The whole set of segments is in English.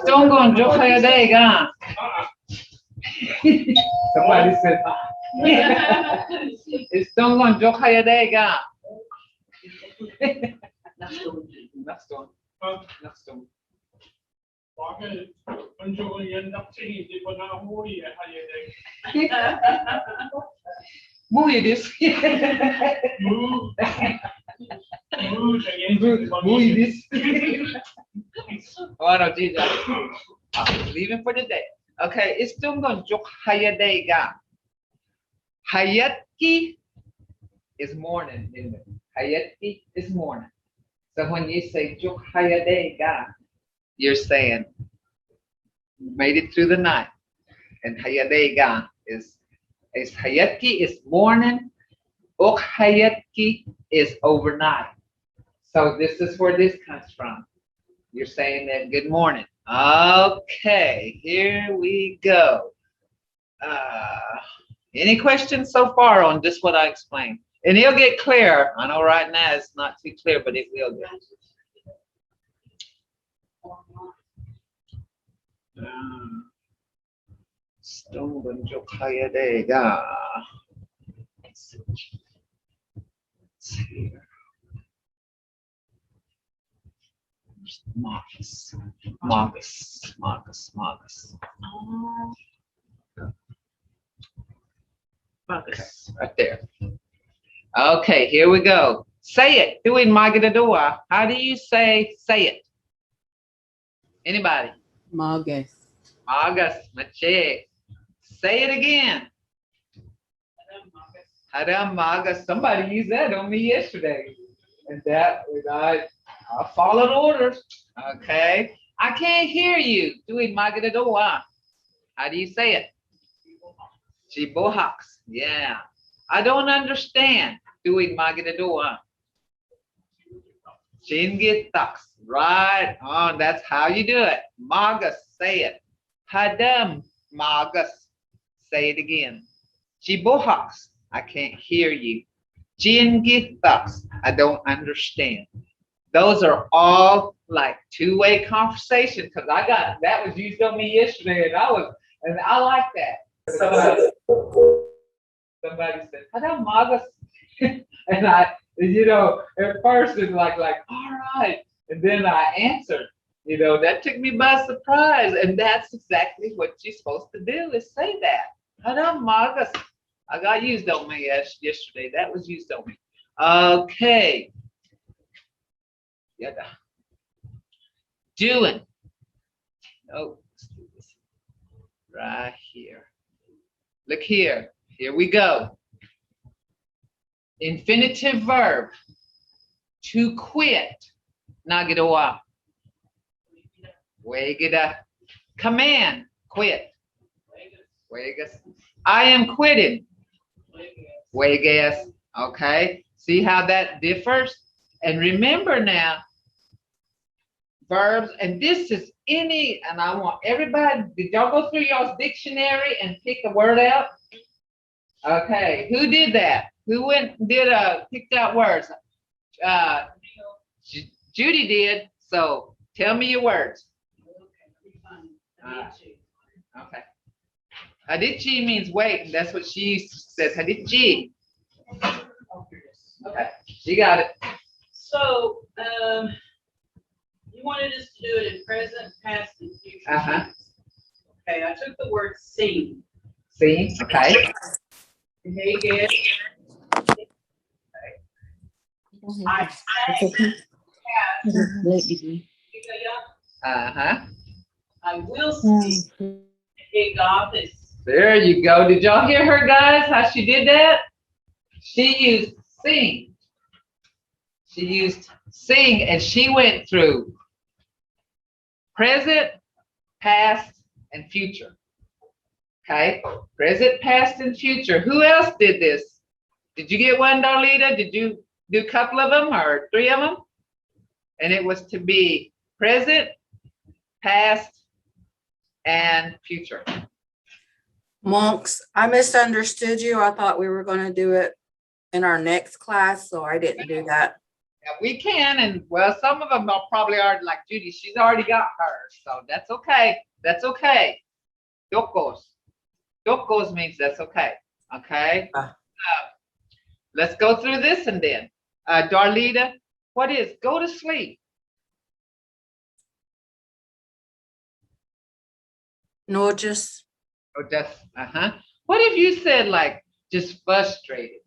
Stongon Jokayadega. Somebody said, it's Stongon Jokayadega. Nakstone. Nakstone. Muy this. Muy this. Oh no, Jesus. I'm leaving for the day. Okay, it's still going to Hayadega. Hayatki is morning, isn't it? Hayatki is morning. So when you say Juk Hayadega, you're saying made it through the night. And Hayadega is Hayatki is morning, Uk Hayatki is overnight. So this is where this comes from. You're saying that good morning. Okay, here we go. Any questions so far on just what I explained? And it'll get clear. I know right now it's not too clear, but it will get. Stolen Jokayadega. Let's see here. Marcus. Okay, right there. Okay, here we go. Say it. Doing Magadadua. How do you say it? Anybody? Magus. Mache. Say it again. Hadam Magas. Somebody used that on me yesterday. And that I followed orders. Okay. I can't hear you. Doing Magadadua. How do you say it? Chibohaks. Yeah. I don't understand. Doing Magadadua. Chingitaks. Right. Oh, that's how you do it. Magas. Say it. Hadam Magas. Say it again. Chibohaks. I can't hear you. Chingitaks. I don't understand. Those are all like two-way conversation because I got that was used on me yesterday and I like that. Somebody said, Hadam Magas. And I, at first it's like, all right. And then I answered, that took me by surprise. And that's exactly what you're supposed to do is say that. Hadam Magas. I got used on me yesterday. That was used on me. Okay. Yeah. Doing. Oh, let's do this right here. Look here. Here we go. Infinitive verb. To quit. Nagidawa. Wegida. Command. Quit. Wegas. I am quitting. Wegas. Okay. See how that differs? And remember now, verbs, and this is and I want everybody, did y'all go through y'all's dictionary and pick a word out? Okay, who did that? Who went and picked out words? Judy did, so tell me your words. Okay. Hadichi means wait, and that's what she says, Hadichi. Okay, she got it. So, you wanted us to do it in present, past, and future. Okay, I took the word sing. Sing, okay. Hey, good. I sang past. I will sing. Hey, God. There you go. Did y'all hear her, guys? How she did that? She used sing. She used sing, and she went through present, past, and future. Okay, present, past, and future. Who else did this? Did you get one, Darlita? Did you do a couple of them or three of them? And it was to be present, past, and future. Monks, I misunderstood you. I thought we were going to do it in our next class, so I didn't do that. Yeah, we can, and well, some of them are probably are like Judy. She's already got hers, so that's okay. That's okay. Dokos. Dokos means that's okay. Okay. Let's go through this and then. Darlita, what is go to sleep? No, just Or just What if you said like just frustrated?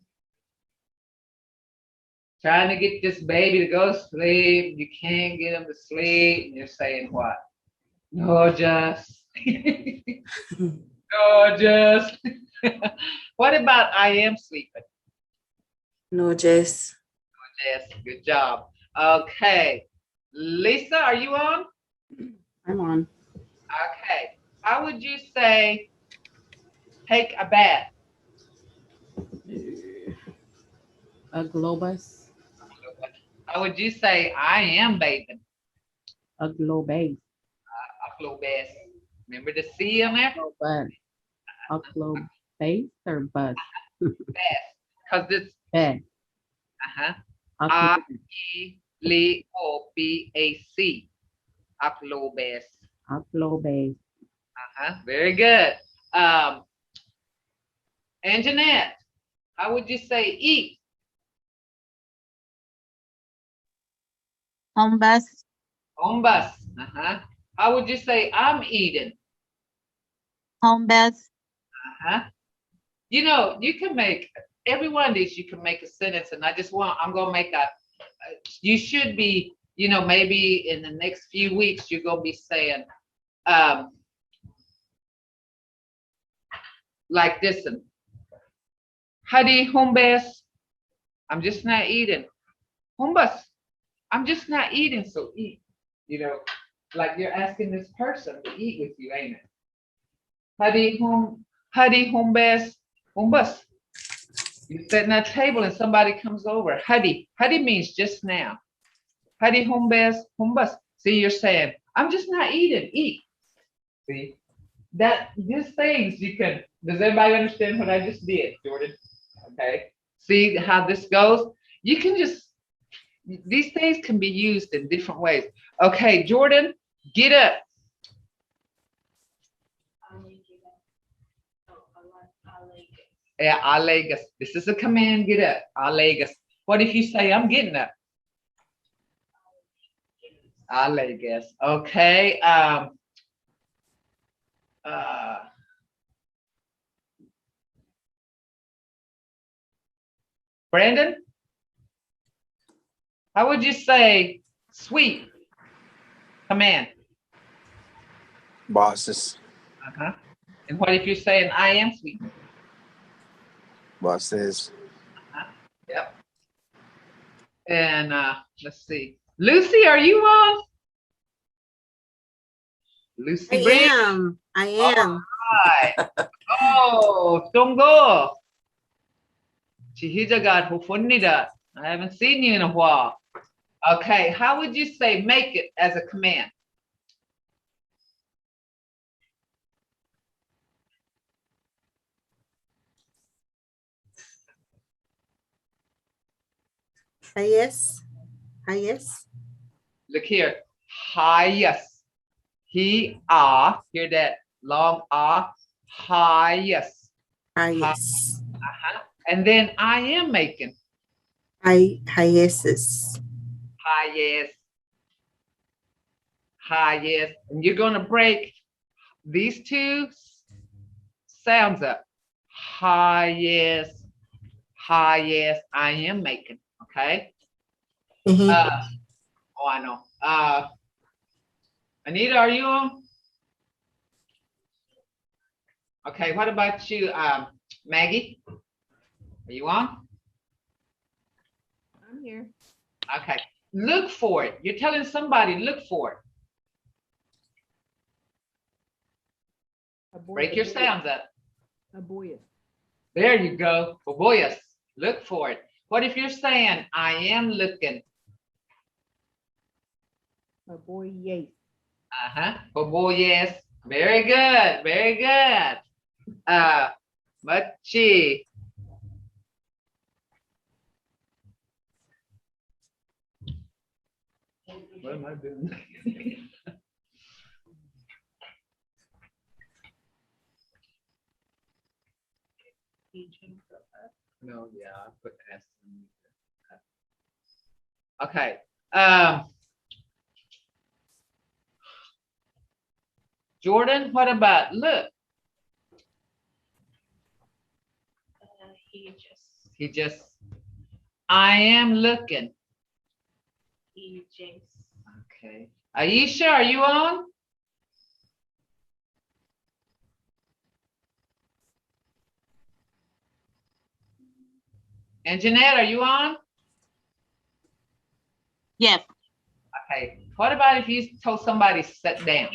Trying to get this baby to go to sleep, you can't get him to sleep, and you're saying what? No, just. No, just. What about I am sleeping? no, just Yes, good job. Okay. Lisa, are you on? I'm on. Okay. How would you say take a bath? A globus. How would you say I am bathing? A globase. A glow bath. Remember the C in there? But a globase or bus? Bath. Because it's Bed. I E L O B A C. A glow bath. A globase. Very good. And Jeanette, how would you say eat? Hombas, Ombas. How would you say I'm eating? hombas, You know, you can make every one of these. You can make a sentence, and I'm gonna make a. You should be, maybe in the next few weeks, you're gonna be saying, like this one. Hadi hombas. I'm just not eating. Hombas. I'm just not eating, so eat. Like you're asking this person to eat with you, ain't it? Hadi hombas. Hombas. You're sitting at a table and somebody comes over. Hadi. Hadi means just now. Hadi hombas. Hombas. See, you're saying, I'm just not eating. Eat. See? These things you can, does everybody understand what I just did, Jordan? Okay. See how this goes? You can these things can be used in different ways. Okay, Jordan, get up. Yeah, alegas. This is a command, get up. Alegas. What if you say, I'm getting up? Alegas. Okay. Brandon, how would you say sweet? Command. Bosses. And what if you're saying I am sweet? Bosses. Yep. And let's see. Lucy, are you on? Lucy Brand? I am. Hi. Oh, Tongo. Chihijagat Hufunida. I haven't seen you in a while. Okay, how would you say make it as a command? Yes. Yes. Look here. Highest. Hear that long highest. Yes. And then I am making. Highest. Highest. And you're going to break these two sounds up. Highest. I am making. Okay. I know. Anita, are you on? Okay, what about you, Maggie? Are you on? I'm here. Okay, look for it. You're telling somebody, look for it. Break your sounds up. Aboyus. There you go. Boboyas. Look for it. What if you're saying, I am looking? Aboyes. Boboyas. Very good. Very good. Machi. What am I doing? No, yeah, I put S. Okay. Jordan, what about look? He just. I am looking. Okay. Aisha, are you on? And Jeanette, are you on? Yes. Okay. What about if you told somebody sit down?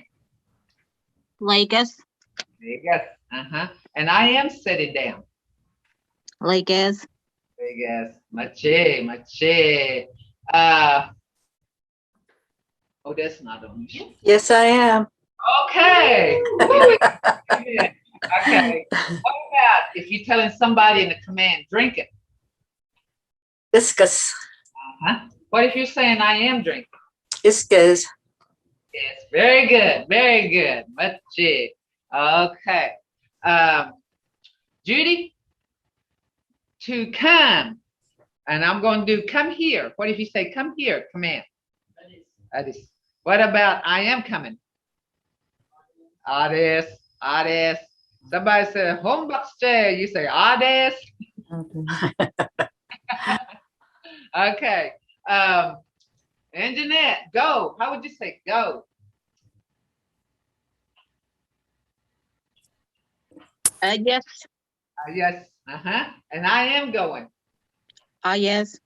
Vegas. Vegas. And I am sitting down. Vegas. Vegas. Mache. Oh, that's not on you. Yes, I am. Okay. Okay. What about if you're telling somebody in the command, drink it? Iskas. What if you're saying I am drinking? Iskas. Yes, very good, very good. Machi. Okay. Judy, to come. And I'm going to do come here. What if you say come here, command? That is. What about I am coming? Ades. Somebody said home upstairs. You say Ades. Okay. And Jeanette, go. How would you say go? Yes. Yes. And I am going. Yes.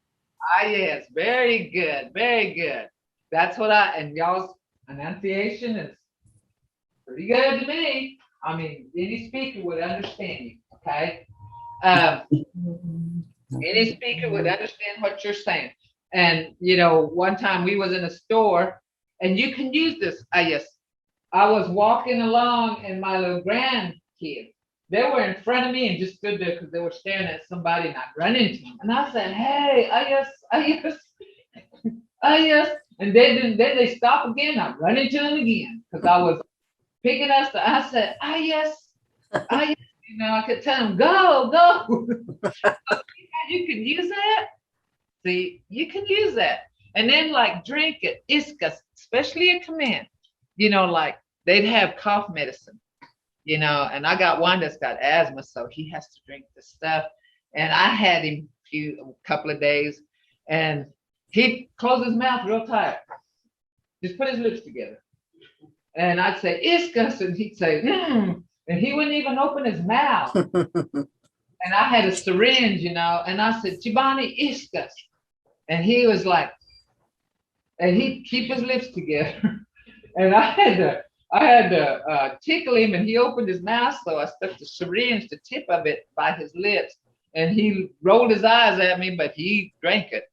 Yes. Very good. Very good. That's what and y'all's enunciation is pretty good to me. I mean, any speaker would understand you. Okay. Any speaker would understand what you're saying. And, one time we was in a store and you can use this. I was walking along and my little grandkids, they were in front of me and just stood there because they were staring at somebody and I'd run into them. And I said, hey, yes. And then they stop again. I run into them again because I was picking up. I said, yes. I could tell them, go. You can use that. See, you can use that. And then like drink it, iskas, especially a command, like they'd have cough medicine, and I got one that's got asthma, so he has to drink the stuff. And I had him a couple of days and he'd close his mouth real tight. Just put his lips together. And I'd say, iskas, and he'd say, and he wouldn't even open his mouth. And I had a syringe, and I said, Chibani, iskas. And he was like, and he'd keep his lips together. And I had to tickle him, and he opened his mouth, so I stuck the syringe, the tip of it, by his lips. And he rolled his eyes at me, but he drank it.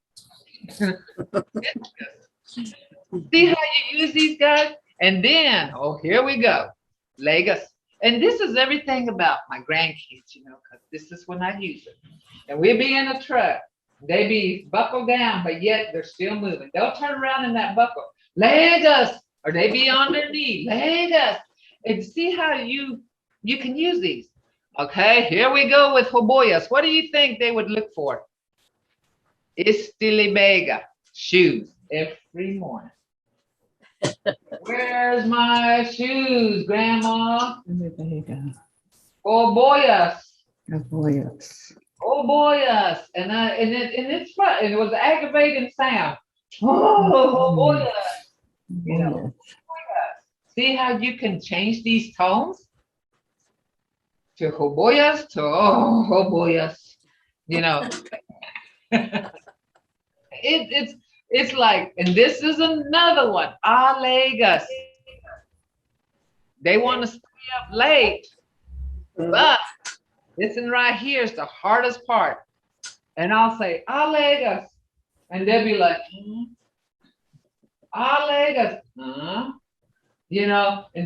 See how you use these guys? And then, here we go. Lagos. And this is everything about my grandkids, because this is when I use it. And we'll be in a truck. They be buckled down, but yet they're still moving. They'll turn around in that buckle. Lagos. Or they be on their knee. Lagos. And see how you can use these. Okay, here we go with hoboyas. What do you think they would look for? Istilibega. Shoes. Every morning. Where's my shoes, Grandma? Hoboyas. Hoboyas. And it's fun. And it was an aggravating sound. Hoboyas. Hoboyas. See how you can change these tones? To hoboyas to hoboyas. It's like, and this is another one. Alegas. They want to stay up late, but listen right here is the hardest part. And I'll say Alegas, and they'll be like, Alegas, and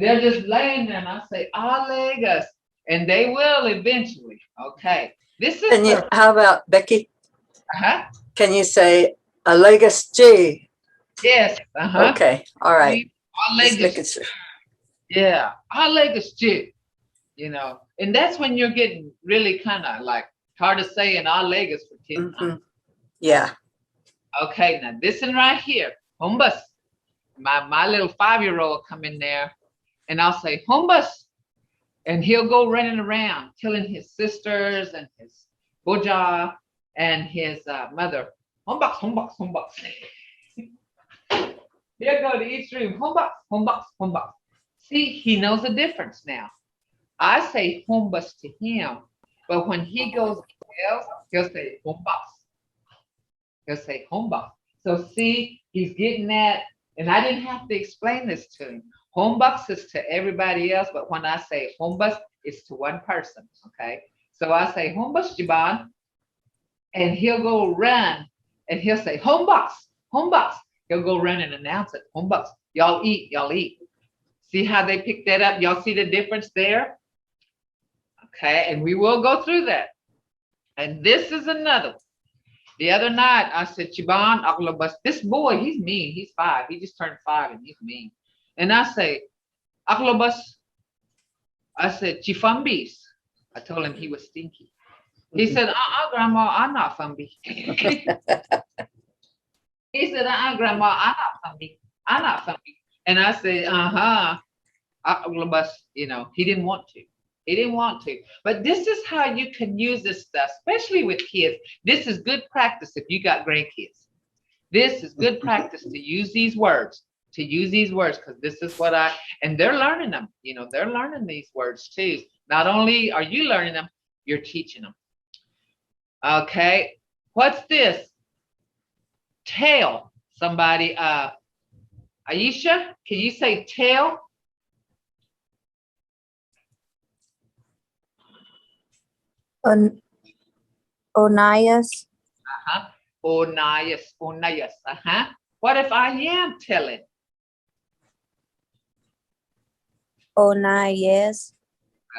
they're just laying there, and I say Alegas, and they will eventually. Okay, this is. How about Becky? Uh-huh. Can you say Alegas G? Yes. Uh-huh. Okay, all right. Our Just leg making is, sure. yeah, our leg is stiff, you know, and that's when you're getting really kind of like hard to say in our leg is for 10 Mhm. Yeah. Okay, now this one right here, humbus. My little 5-year-old come in there and I'll say humbus. And he'll go running around telling his sisters and his boja and his mother, humbux, humbux, humbux. He'll go to each room, humbux, humbux, humbux. See, he knows the difference now. I say humbus to him, but when he goes else, he'll say humbux. He'll say humbug. So see, he's getting that, and I didn't have to explain this to him. Homebus is to everybody else, but when I say homebus, it's to one person. Okay. So I say homebus Jiban, and he'll go run and he'll say homebus, homebus. He'll go run and announce it. Homebus. Y'all eat, y'all eat. See how they pick that up? Y'all see the difference there? Okay, and we will go through that. And this is another one. The other night, I said, Chiban Aklobus, this boy, he's mean. He's 5. He just turned 5 and he's mean. And I say, Aklobus, I said, Chifambis. I told him he was stinky. He said, Grandma, I'm not Fumby. He said, Grandma, I'm not Fumby. I'm not Fumby. And I said, Aklobus, you know, he didn't want to. He didn't want to. But this is how you can use this stuff, especially with kids. This is good practice if you got grandkids. This is good practice to use these words, because this is what and they're learning them. You know, they're learning these words too. Not only are you learning them, you're teaching them. Okay. What's this? Tail. Somebody, Aisha, can you say tail? Onias. Onias. What if I am telling? Onias.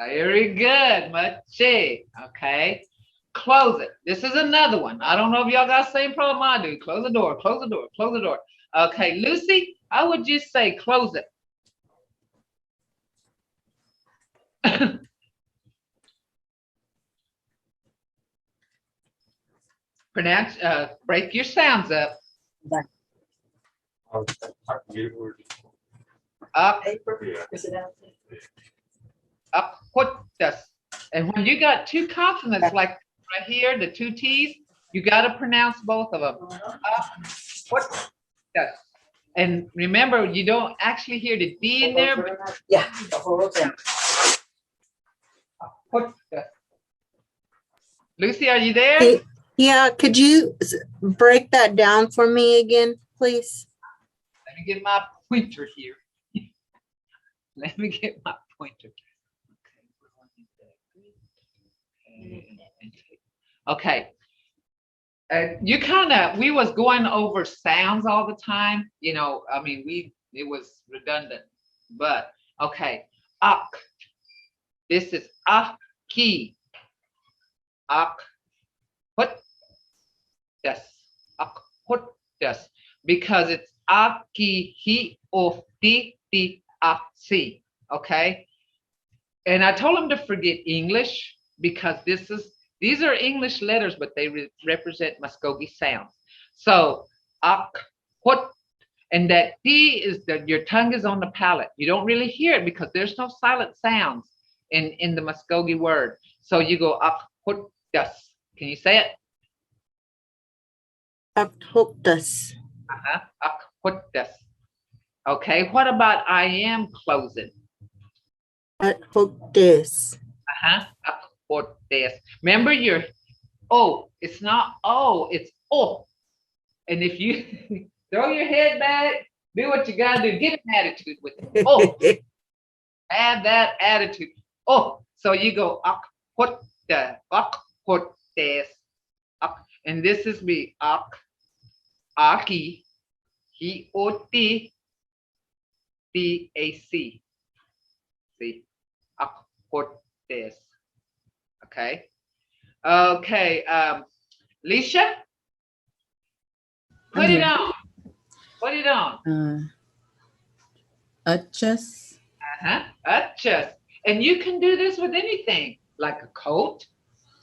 Very good, Machi. Okay. Close it. This is another one. I don't know if y'all got the same problem I do. Close the door, close the door, close the door. Okay, Lucy, I would just say close it. Pronounce, break your sounds up. Up, up, put this. And when you got 2 consonants like right here, the 2 T's, you got to pronounce both of them. Up, put this. And remember, you don't actually hear the D in there. But Yeah, the whole thing. put this. Lucy, are you there? Yeah, could you break that down for me again, please? Let me get my pointer here. Let me get my pointer. Okay. We was going over sounds all the time. You know, I mean, it was redundant, but okay. Ak. This is aki. Ak. Put this. Ak. Put this. Because it's aki, he, of, ti, si. Okay. And I told him to forget English because these are English letters, but they represent Mvskoke sounds. So, ak, put, and that T is that your tongue is on the palate. You don't really hear it because there's no silent sounds in the Mvskoke word. So you go ak, put, das. Can you say it? Octopus. Ak, put, das. Okay, what about I am closing? Octopus. Ak, put, das. Remember your O, it's not O, it's O. And if you throw your head back, do what you gotta do, get an attitude with it. Oh, have that attitude. Oh, so you go ak put des, and this is me ak, aki, he oti, dac. See, ak put des. Okay. Okay, Lisha, put it on. What are you doing? Adjust. Adjust. And you can do this with anything, like a coat.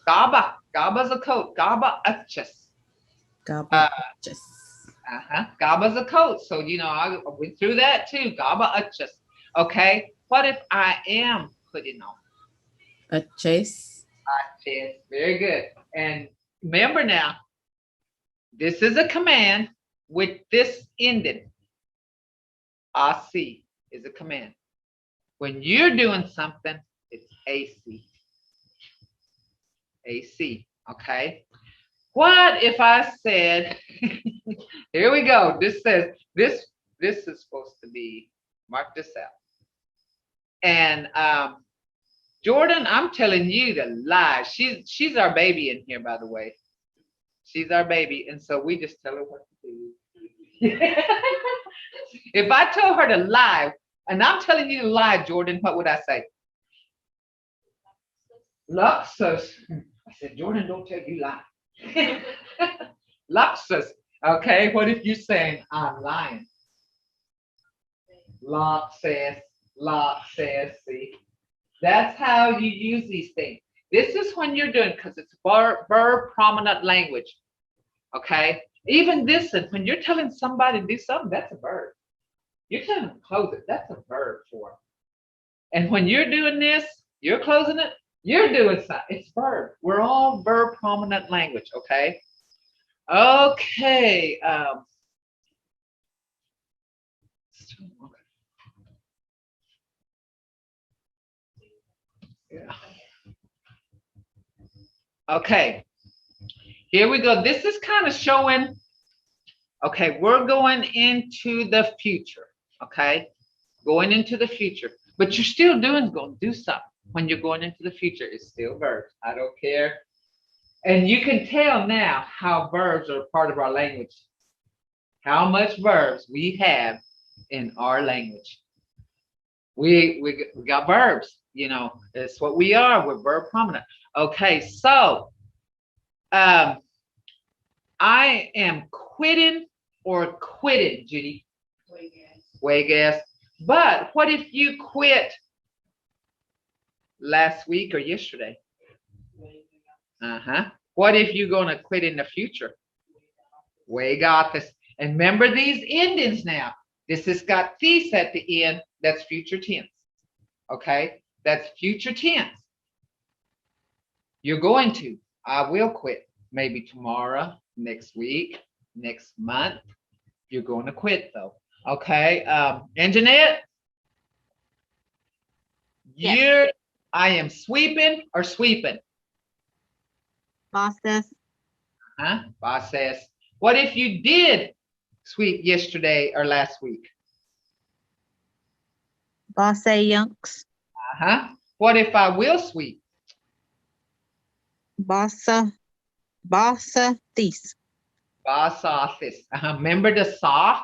Gaba. Gaba's a coat. Gaba adjust. Gaba adjust. Gaba's a coat. So, you know, I went through that too. Gaba adjust. Okay. What if I am putting on? Adjust. Adjust. Very good. And remember now, this is a command with this ending. AC is a command. When you're doing something, it's AC. AC, okay? What if I said, here we go. This says, this is supposed to be, mark this out. And Jordan, I'm telling you to lie. She's our baby in here, by the way. She's our baby. And so we just tell her what to do. If I told her to lie, and I'm telling you to lie, Jordan, what would I say? Luxus. I said, Jordan, don't tell you lie. Luxus. Okay, what if you're saying I'm lying? Luxus, see. That's how you use these things. This is when you're doing, because it's verb-prominent language. Okay? Even this, when you're telling somebody to do something, that's a verb. You're telling them to close it, that's a verb for them. And when you're doing this, you're closing it, you're doing something. It's verb. We're all verb-prominent language, okay? Okay. Yeah. Okay. Here we go. This is kind of showing, okay, we're going into the future, okay? Going into the future. But you're still going to do something when you're going into the future. It's still verbs. I don't care. And you can tell now how verbs are part of our language. How much verbs we have in our language. We got verbs, you know, it's what we are. We're verb prominent. Okay, so I am quitting or quitted, Judy. Way gas. But what if you quit last week or yesterday? What if you're going to quit in the future? We got this. And remember these endings now. This has got this at the end. That's future tense. Okay? That's future tense. You're going to. I will quit. Maybe tomorrow, next week, next month. You're going to quit though. Okay? And Jeanette? Yes. I am sweeping or sweeping? Process. Process. What if you did sweep yesterday or last week? Yanks. What if I will sweep? Bassa this. Remember the saw?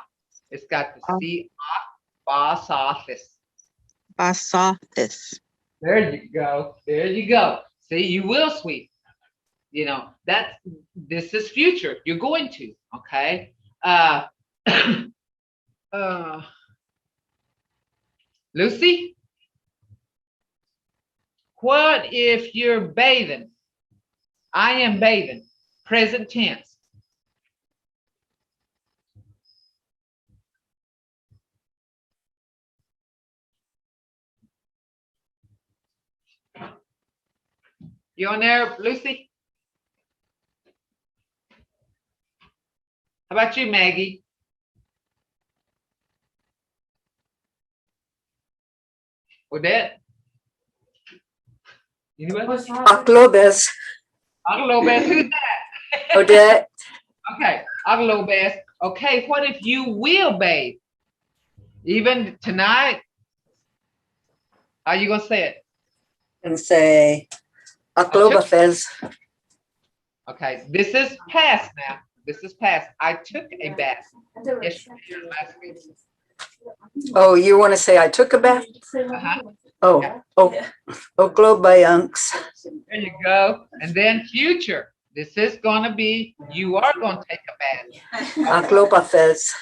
It's got the C. Bassathis. There you go. There you go. See, you will sweep. You know, this is future. You're going to, okay? Lucy? What if you're bathing? I am bathing. Present tense. You on there, Lucy? How about you, Maggie? Odette? Anybody? Aklobes. Aglobes, who's that? Odette. Okay, Aglobes. Okay, what if you will bathe? Even tonight? How you gonna say it? And say Aklobafez. Okay, this is past now. This is past. I took a bath yesterday or last week. Oh, you want to say I took a bath? Oklobayanks. There you go. And then future. This is going to be, you are going to take a bath. Aklobafez.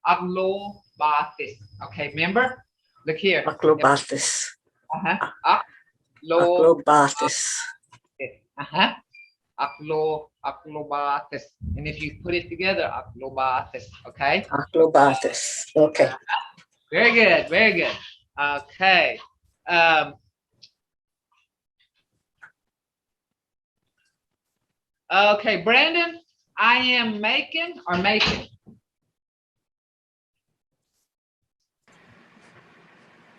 Aklobatis. Okay, remember? Look here. Aklobatis. Uh-huh. Aklobatis. Uh-huh. Aklobatis. And if you put it together, aklobatis. Okay? Aklobatis. Okay. Very good, very good. Okay. Okay, Brandon, I am making or making.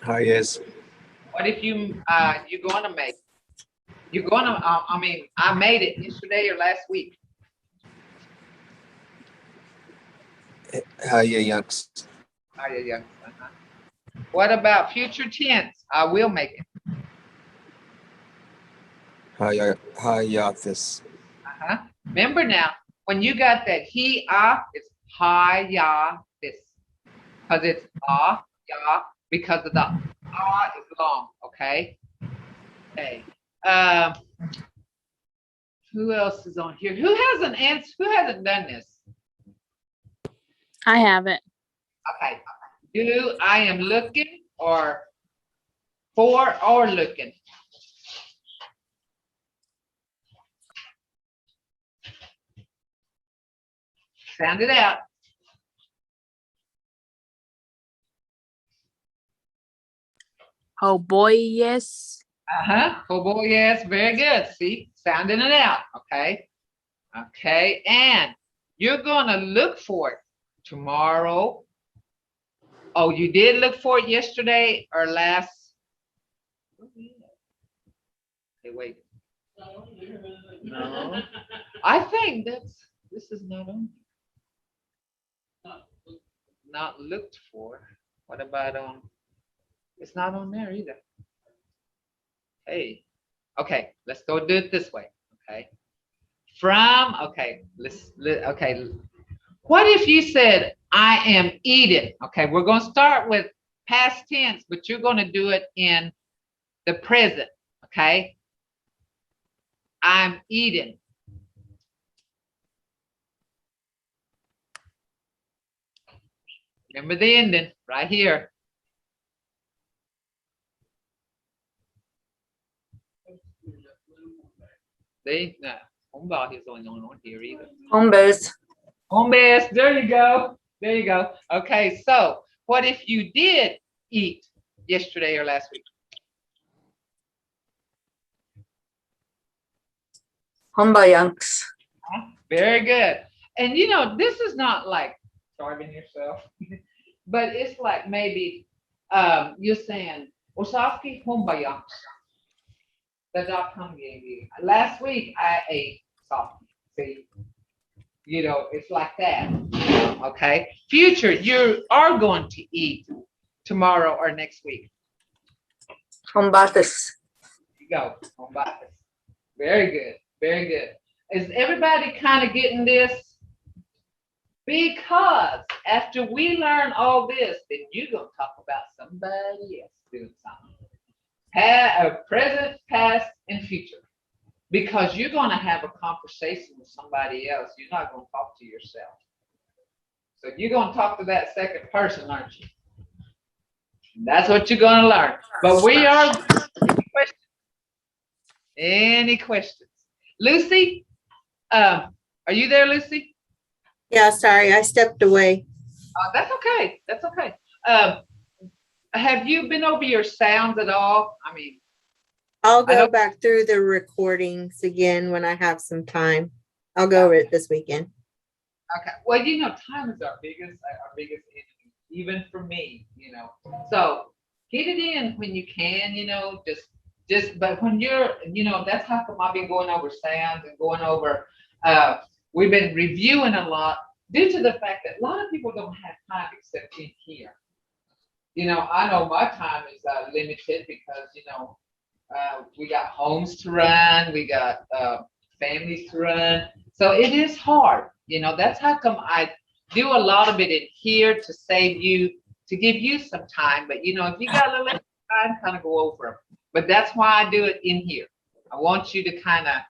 Yes. What if you're gonna make? You're gonna. I mean, I made it yesterday or last week. Yanks. Yeah. Uh-huh. What about future tense? I will make it. Hayathis. Uh-huh. Remember now, when you got that he, it's hayathis. Because it's ya, because of the is long, okay? Okay. Who else is on here? Who hasn't answered? Who hasn't done this? I have it. Okay. Do I am looking or for or looking? Sound it out. Oh boy, yes. Uh-huh. Oh boy, yes, very good. See, sounding it out. Okay. Okay. And you're gonna look for it tomorrow. Oh, you did look for it yesterday or last? Hey, wait. No. I think this is not on. Not looked for. What about on? It's not on there either. Hey. Okay, let's go do it this way. Okay. Okay, okay. What if you said, I am eating? Okay, we're going to start with past tense, but you're going to do it in the present. Okay. I'm eating. Remember the ending right here. See, no, Homebot is only on here either. Hombres. Hombres, there you go. There you go. Okay, so what if you did eat yesterday or last week? Hombayanks. Very good. And you know, this is not like starving yourself, but it's like maybe you're saying, Osafki Hombayanks. Last week I ate something. See, you know, it's like that. Okay. Future, you are going to eat tomorrow or next week. Hombates. You go. Very good. Very good. Is everybody kind of getting this? Because after we learn all this, then you're going to talk about somebody else doing something. Present, past, and future. Because you're going to have a conversation with somebody else. You're not going to talk to yourself. So you're going to talk to that second person, aren't you? That's what you're going to learn. But we are. Any questions? Lucy, are you there, Lucy? Yeah, sorry, I stepped away. That's okay. That's okay. Have you been over your sounds at all? I mean, I'll go back through the recordings again when I have some time. I'll go over it this weekend. Okay. Well, you know, time is our biggest enemy, even for me, you know. So get it in when you can, you know, but when you're, you know, that's how come I've been going over sounds and going over, we've been reviewing a lot due to the fact that a lot of people don't have time except in here. You know, I know my time is limited because, you know, we got homes to run, we got families to run. So it is hard. You know, that's how come I do a lot of it in here to save you, to give you some time. But, you know, if you got a little extra time, kind of go over them. But that's why I do it in here. I want you to kind of,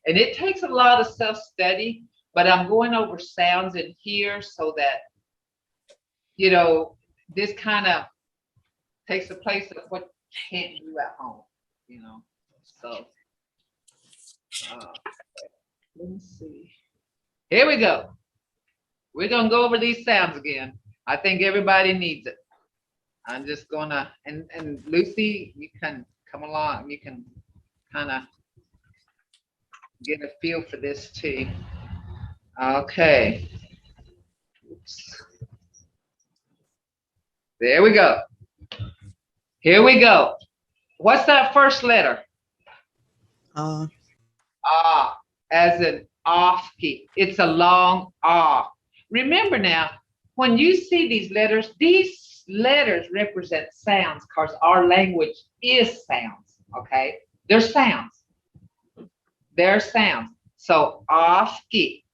and it takes a lot of self-study, but I'm going over sounds in here so that you know, this kind of takes the place of what you can't do at home, you know. So, let me see. Here we go. We're going to go over these sounds again. I think everybody needs it. I'm just going to, and Lucy, you can come along. You can kind of get a feel for this too. Okay. Oops. There we go. Here we go. What's that first letter? Ah, as an off key. It's a long ah. Remember now, when you see these letters represent sounds because our language is sounds, okay? They're sounds. They're sounds. So off key.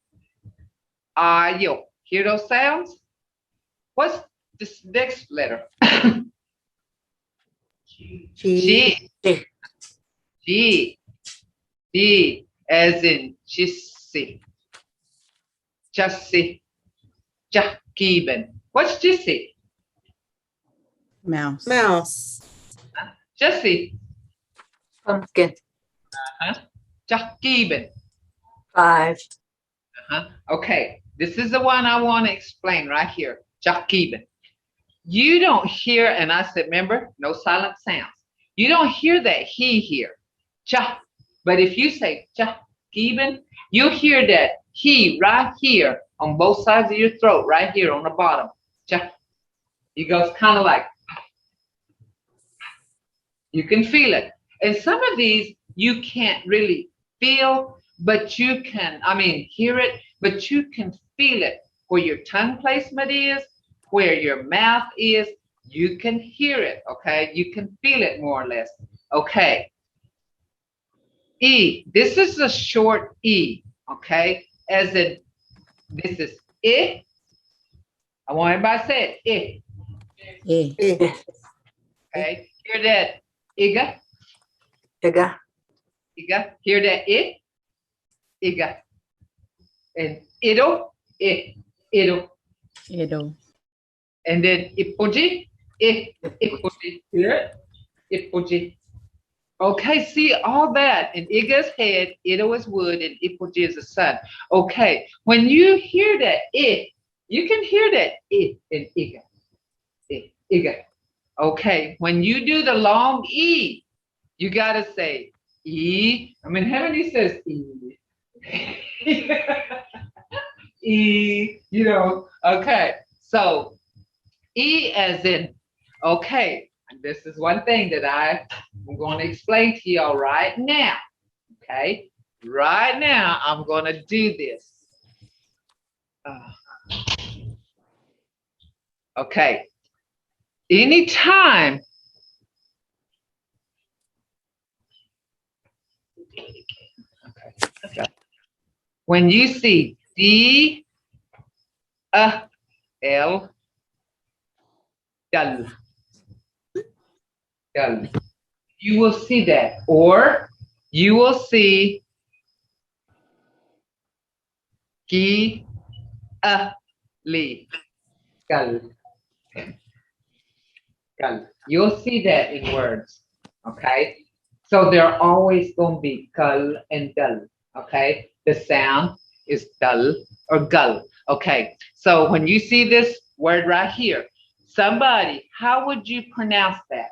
Ayo. Hear those sounds? What's this next letter? G. G. G. G as in Jissi. Jussi. Jakiben. What's Jissi? Mouse. Mouse. Jussi. Pumpkin. Jakiben. 5. Okay, this is the one I want to explain right here. Jakiben. You don't hear, and I said, remember, no silent sounds. You don't hear that he here. Ja. But if you say Jakiben, you hear that he right here on both sides of your throat, right here on the bottom. Ja. He goes kind of like, you can feel it. And some of these you can't really feel, but you can, hear it, but you can feel it. Where your tongue placement is, where your mouth is, you can hear it, okay? You can feel it more or less. Okay. E, this is a short E, okay? As in, this is I. I want everybody to say it, E. okay? Hear that, Iga, Iga. Iga. Hear that, Iga. And Ido, Ido. Edo. And then Ipoji, Ipoji. Hear it? Ipoji. Okay, see all that. In Iga's head, Ido is wood, and Ipoji is the sun. Okay, when you hear that you can hear that in Iga. Iga. Okay, when you do the long E, you gotta say E. Heavenly says E. E, okay. So E as in, okay, this is one thing that I'm going to explain to y'all right now. Okay, right now I'm going to do this. Okay, anytime when you see D, L, dull, you will see that, or you will see Ki, Li, gull. You'll see that in words, okay? So they're always going to be gull and dull, okay? The sound is dull or gull, okay? So when you see this word right here, somebody, how would you pronounce that?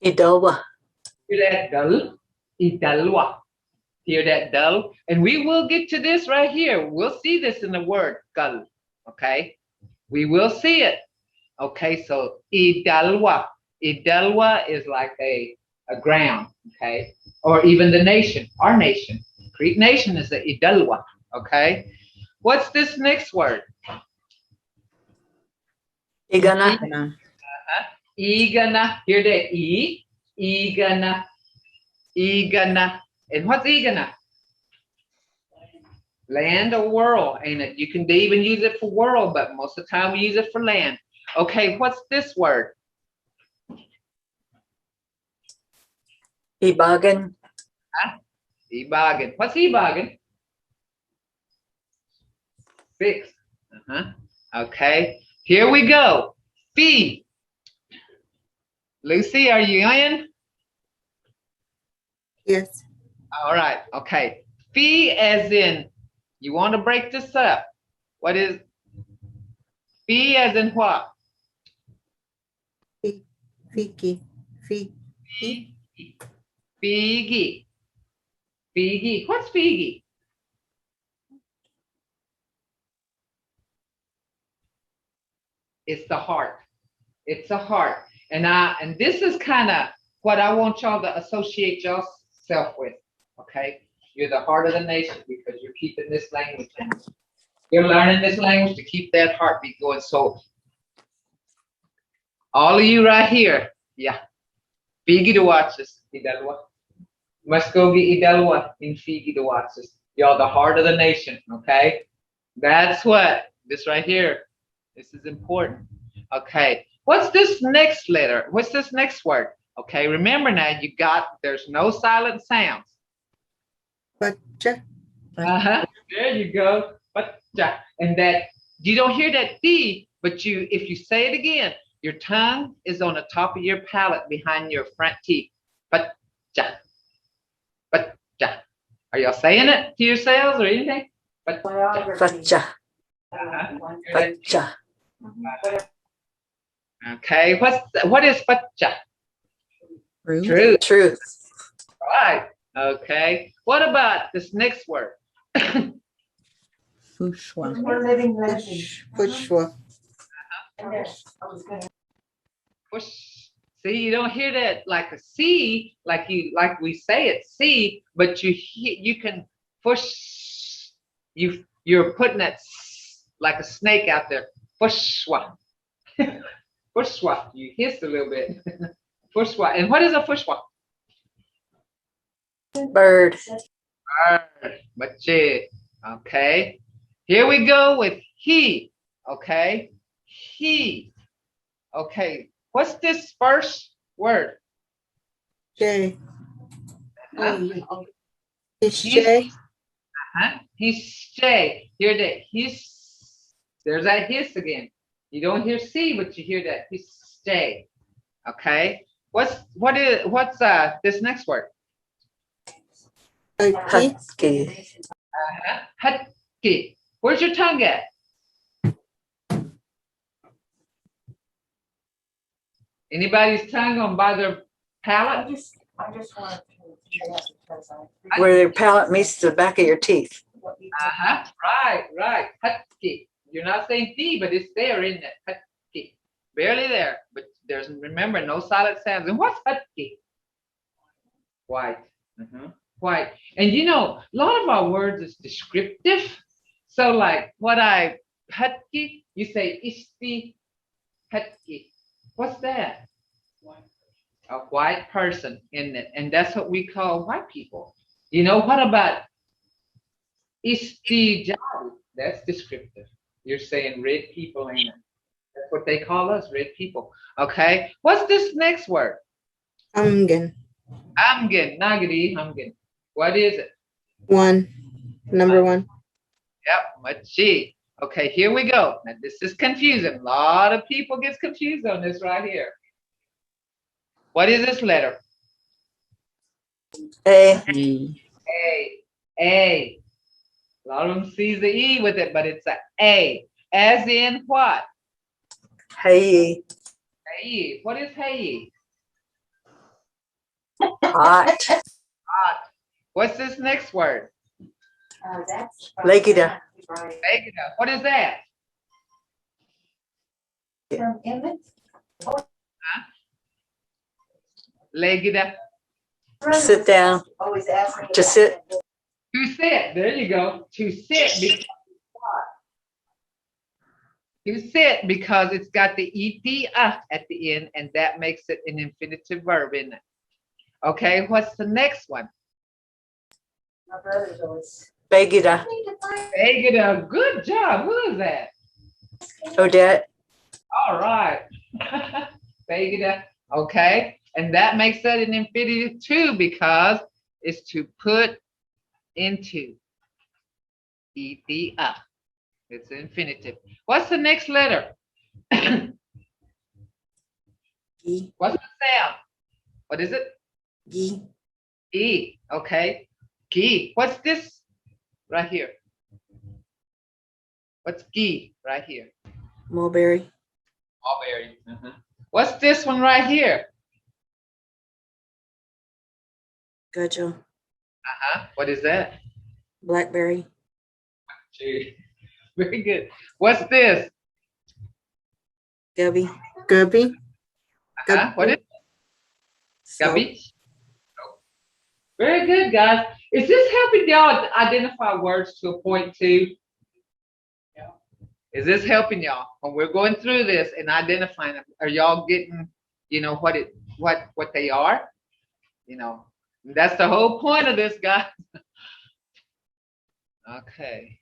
Idowa. Hear that dull? Idalwa. Hear that dull? And we will get to this right here. We'll see this in the word gull, okay? We will see it. Okay, so Idalwa. Idalwa is like a ground, okay? Or even the nation, our nation. Crete nation is the Idalwa, okay? What's this next word? Igana. Igana. Hear that E? Igana. Igana. And what's Igana? Land or world, ain't it? You can even use it for world, but most of the time we use it for land. Okay, what's this word? Ibagan. Ibagan. What's Ibagan? Fix. Okay. Here we go. Fee. Lucy, are you in? Yes. All right. Okay. Fee as in, you want to break this up. What is fee as in what? Fiki. Fiki. Figi. Figi. What's figi? It's the heart. It's a heart. And this is kind of what I want y'all to associate yourself with. Okay? You're the heart of the nation because you're keeping this language. You're learning this language to keep that heartbeat going. So all of you right here, yeah. Figi to watch this. Mvskoke Idalwa in Figi to watch this. Y'all the heart of the nation, okay? That's what this right here. This is important. Okay. What's this next letter? What's this next word? Okay, remember now there's no silent sounds. Bacha. There you go. And that you don't hear that D, but if you say it again, your tongue is on the top of your palate behind your front teeth. Bacha. Are y'all saying it to yourselves or anything? Bacha. Bacha. Okay, what is bacha? True. Truth. Right. Okay. What about this next word? Fushwa. Pushwa. Push. See, you don't hear that like a C, like we say it C, but you can push. You're putting that like a snake out there. Pushwa. Pushwa. You hiss a little bit. Pushwa. And what is a pushwa? Bird. Okay. Here we go with he. Okay. He. Okay. What's this first word? J. It's He's- J. He's J. Hear that? There's that hiss again. You don't hear C, but you hear that. He's J. Okay. What's this next word? Husky. Husky. Where's your tongue at? Anybody's tongue on by their palate? I just wanted to say that because Where your palate meets the back of your teeth. Right. Husky. You're not saying D, but it's there, isn't it? Husky. Barely there, but remember, no silent sounds. And what's husky? White. White. And a lot of our words is descriptive. So like husky, you say isti husky. What's that? A white person, isn't it? And that's what we call white people. What about isti jadi? That's descriptive. You're saying red people, ain't it? That's what they call us, red people. Okay. What's this next word? Amgen. Nagadi, Amgen. What is it? One. Number one. Yep, machi. Okay, here we go. Now this is confusing. A lot of people get confused on this right here. What is this letter? A. A. A lot of them sees the E with it, but it's A. As in what? Hey. Hey. What is hey? Hot. What's this next word? that's. Legida. Legida. What is that? From Emmett. Legida. Sit down. Always ask me. To sit. To sit. There you go. To sit. To sit because it's got the ed at the end, and that makes it an infinitive verb, isn't it? Okay, what's the next one? My brother's always. Begida. Begida. Good job. Who is that? Odette. All right. Begida. Okay, and that makes that an infinitive too because it's to put into. Ed. It's infinitive. What's the next letter? Gi. What's the sound? What is it? Gi. E. Okay. Gi. What's this right here? What's gi right here? Mulberry. Mulberry. What's this one right here? Gudgeon. What is that? Blackberry. Gee, very good. What's this? Gubby. Guppy. What is Soap. Gubby? Very good, guys. Is this helping y'all identify words to a point too? Yeah. Is this helping y'all when we're going through this and identifying them? Are y'all getting, what they are? That's the whole point of this, guys. Okay.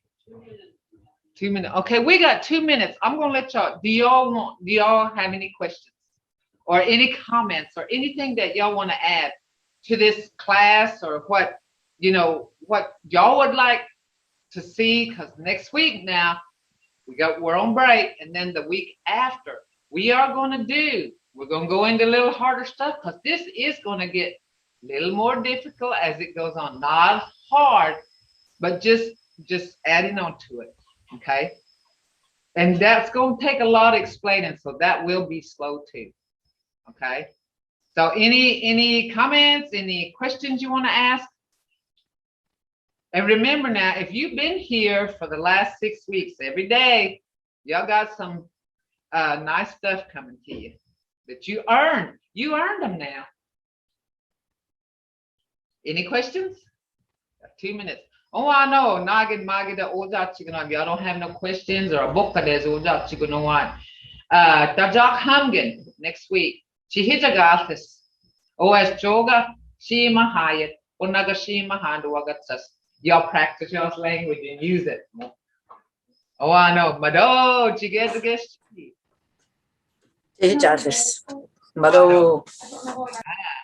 2 minutes. Okay, we got 2 minutes. I'm gonna let y'all. Do y'all have any questions or any comments or anything that y'all want to add to this class, or what y'all would like to see? Because next week now we're on break, and then the week after we're gonna go into a little harder stuff, because this is gonna get a little more difficult as it goes on. Not hard, but just adding on to it. Okay, and that's going to take a lot of explaining, so that will be slow too. Okay, so any comments, any questions you want to ask? And remember now, if you've been here for the last 6 weeks, every day, y'all got some nice stuff coming to you that you earned. You earned them now. Any questions? Got 2 minutes. Oh, I know. Nagin magida oja chigana. Y'all don't have no questions or a book that is oja chigano one. Tajak Hamgen next week. Chihijagathis. OS Joga. Shima Hayat. Onaga Shima Handwagatas. Y'all practice y'all's language and use it. Oh, I know. Mado Chigetagesh. Tejatis. Mado.